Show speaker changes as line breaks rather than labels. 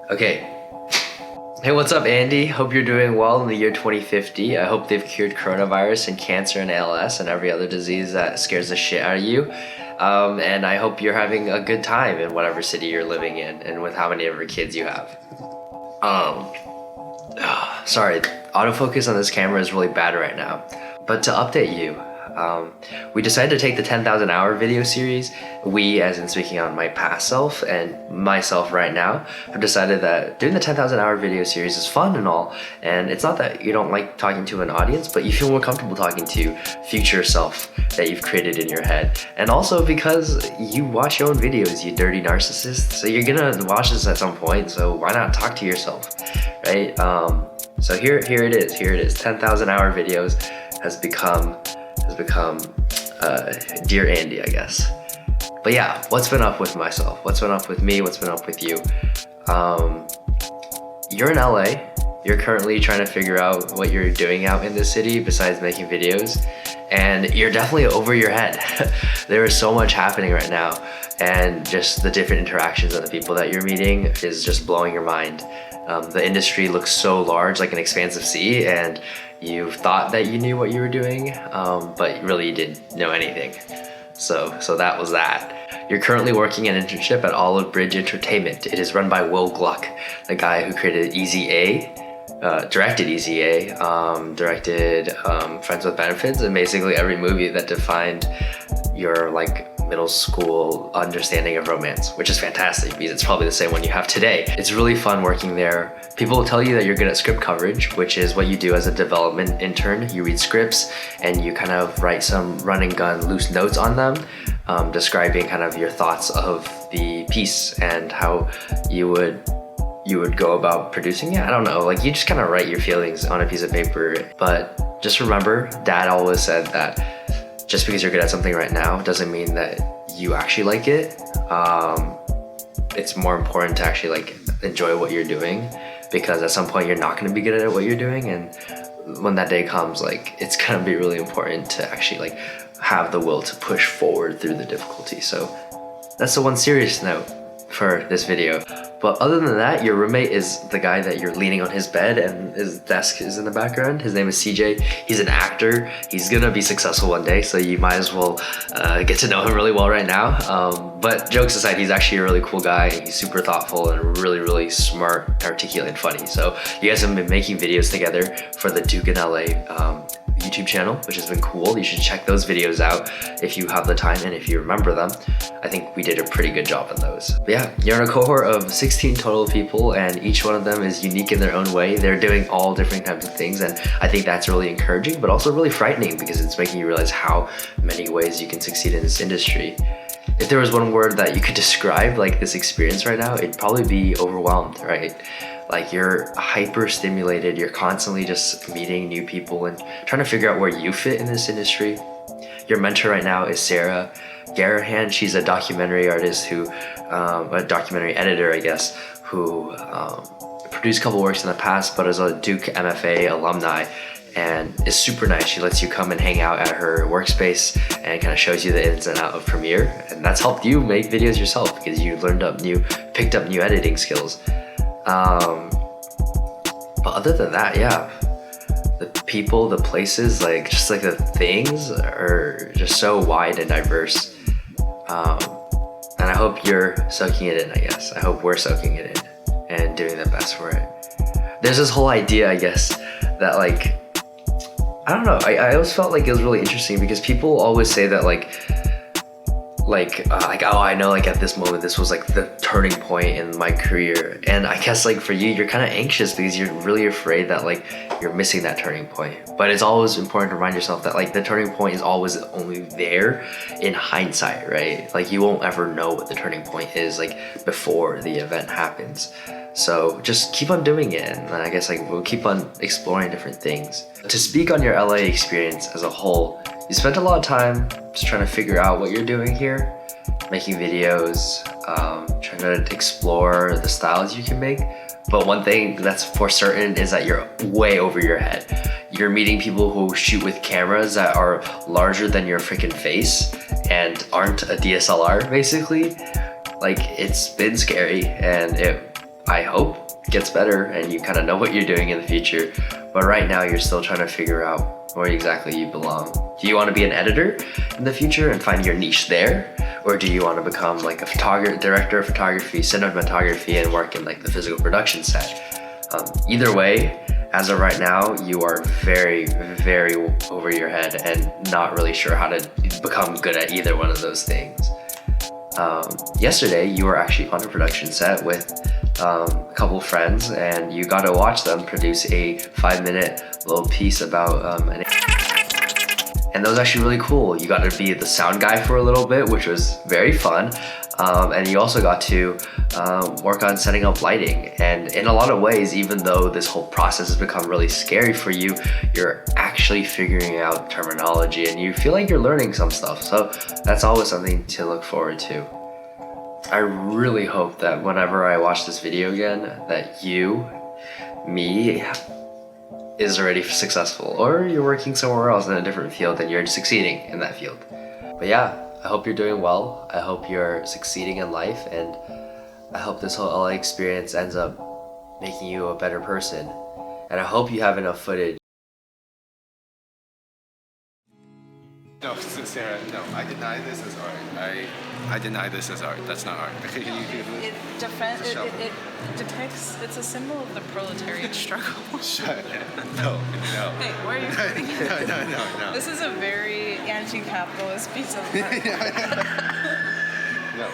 Okay. Hey, what's up, Andy? Hope you're doing well in the year 2050. I hope they've cured coronavirus and cancer and ALS and every other disease that scares the shit out of you. And I hope you're having a good time in whatever city you're living in and with how many ever kids you have. Sorry, autofocus on this camera is really bad right now. But to update you, we decided to take the 10,000 hour video series. We, as in speaking on my past self and myself right now, have decided that doing the 10,000 hour video series is fun and all. And it's not that you don't like talking to an audience, but you feel more comfortable talking to future self that you've created in your head. And also because you watch your own videos, you dirty narcissist. So you're gonna watch this at some point, so why not talk to yourself, right? So here it is. 10,000 hour videos has become Dear Andy, I guess. But yeah, what's been up with myself? What's been up with me? What's been up with you? You're in LA. You're currently trying to figure out what you're doing out in this city besides making videos. And you're definitely over your head. There is so much happening right now. And just the different interactions of the people that you're meeting is just blowing your mind. The industry looks so large, like an expansive sea, and you thought that you knew what you were doing, but really you didn't know anything. So that was that. You're currently working an internship at Olive Bridge Entertainment. It is run by Will Gluck, the guy who created Easy A, directed Easy A, directed Friends with Benefits, and basically every movie that defined your middle school understanding of romance, which is fantastic because it's probably the same one you have today. It's really fun working there. People will tell you that you're good at script coverage, which is what you do as a development intern. You read scripts and you kind of write some run and gun loose notes on them, describing kind of your thoughts of the piece and how you would go about producing it. I don't know, you just kind of write your feelings on a piece of paper. But just remember, Dad always said that just because you're good at something right now doesn't mean that you actually like it. It's more important to actually enjoy what you're doing, because at some point you're not going to be good at what you're doing, and when that day comes, it's going to be really important to actually have the will to push forward through the difficulty. So that's the one serious note for this video. But other than that, your roommate is the guy that you're leaning on his bed and his desk is in the background. His name is CJ. He's an actor. He's gonna be successful one day, so you might as well get to know him really well right now. But jokes aside, he's actually a really cool guy. He's super thoughtful and really, really smart, articulate, and funny. So you guys have been making videos together for the Duke in LA YouTube channel, which has been cool. You should check those videos out if you have the time and if you remember them. I think we did a pretty good job on those. But yeah, you're in a cohort of 16 total people, and each one of them is unique in their own way. They're doing all different types of things, and I think that's really encouraging, but also really frightening because it's making you realize how many ways you can succeed in this industry. If there was one word that you could describe this experience right now, it'd probably be overwhelmed, right? You're hyper stimulated, you're constantly just meeting new people and trying to figure out where you fit in this industry. Your mentor right now is Sarah Garahan. She's a documentary artist a documentary editor, I guess, who produced a couple works in the past, but is a Duke MFA alumni and is super nice. She lets you come and hang out at her workspace and kind of shows you the ins and outs of Premiere. And that's helped you make videos yourself because you picked up new editing skills. But other than that, yeah, the people, the places, the things are just so wide and diverse. And I hope you're soaking it in, I guess. I hope we're soaking it in and doing the best for it. There's this whole idea, I guess, that I don't know, I always felt it was really interesting because people always say that oh, I know at this moment this was the turning point in my career, and I guess for you, you're kind of anxious because you're really afraid that you're missing that turning point. But it's always important to remind yourself that the turning point is always only there in hindsight, right? You won't ever know what the turning point is before the event happens. So just keep on doing it, and I guess we'll keep on exploring different things. To speak on your LA experience as a whole, you spent a lot of time just trying to figure out what you're doing here, making videos, trying to explore the styles you can make. But one thing that's for certain is that you're way over your head. you're meeting people who shoot with cameras that are larger than your freaking face and aren't a DSLR, basically. Like, it's been scary, and I hope gets better and you kind of know what you're doing in the future. But right now you're still trying to figure out where exactly you belong. Do you want to be an editor in the future and find your niche there? Or do you want to become like a director of photography, cinematography, and work in like the physical production set? Either way, as of right now, you are very, very over your head and not really sure how to become good at either one of those things. Yesterday, you were actually on a production set with a couple friends, and you got to watch them produce a 5-minute little piece about and that was actually really cool. You got to be the sound guy for a little bit, which was very fun. And you also got to work on setting up lighting. And in a lot of ways, even though this whole process has become really scary for you, you're actually figuring out terminology and you feel like you're learning some stuff. So that's always something to look forward to. I really hope that whenever I watch this video again, that me, is already successful, or you're working somewhere else in a different field and you're succeeding in that field. But yeah, I hope you're doing well. I hope you're succeeding in life, and I hope this whole LA experience ends up making you a better person. And I hope you have enough footage.
No, Sarah, no, I deny this as art. I deny this as art. That's not art. Can you
it depicts, it's a symbol of the proletariat struggle.
Shut up. No.
Hey, where are you putting it?
No.
This is a very anti-capitalist piece of art.
No.